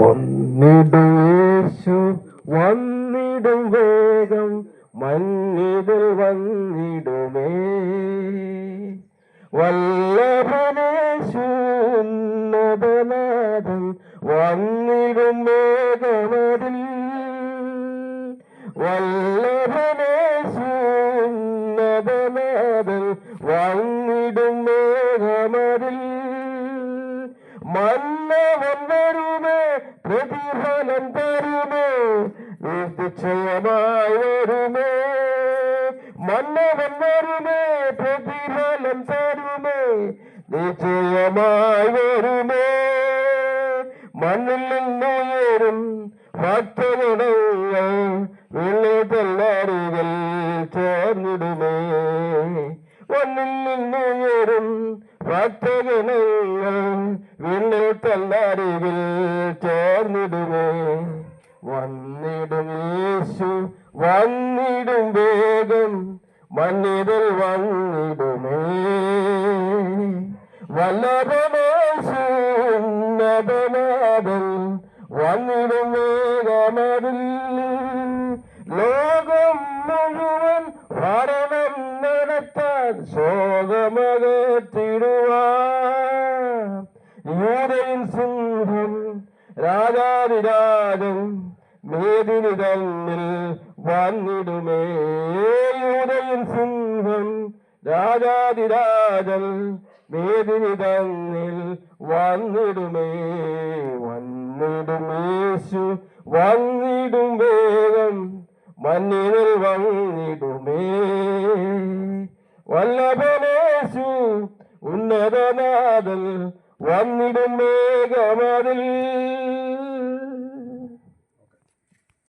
വന്നിടും യേശു വന്നിടും വേഗം മന്നിതിൽ വന്നിടുമേ വല്ലഭനേശു ഉന്നതനാഥൻ വന്നിടും വേഗമതിൽ വല്ലഭനേശു ഉന്നതനാഥൻ വന്നിടും വേഗമതിൽ മന്നവൻ വരുമേ പ്രതിഫലം തരുമേ നിശ്ചയമായി വരുമേ മന്നവൻ വരുമേ പ്രതിഫലം തരുമേ നിശ്ചയമായി വരുമേ മണ്ണിൽ നിന്നുയരും ഭക്തജനങ്ങൾ വെള്ളത്തല്ലരികിൽ ചേർന്നിടുമേ മണ്ണിൽ നിന്നുയരും ഭക്തജനങ്ങൾ വെള്ളത്തല്ലരികിൽ ചേർന്നിടുമേ വന്നിടും യേശു വന്നിടും വേഗം മന്നിതിൽ വന്നിടുമേ വല്ലഭനേശു ഉന്നതനാഥൻ വന്നിടും വേഗമതിൽ ലോകം മുഴുവൻ ഭരണം നടത്താൻ ശോകമകത്തിടുവാൻ യൂദയിൻ സിംഹം രാജാതിരാജൻ മേദിനി തന്നിൽ വന്നിടുമേ യൂദയിൻ സിംഹം രാജാതിരാജൻ മേദിനി തന്നിൽ വന്നിടുമേ വന്നിടും യേശു വന്നിടും വേഗം മന്നിതിൽ വന്നിടുമേ വല്ലഭനേശു ഉന്നതനാഥൻ വന്നിടും വേഗമതിൽ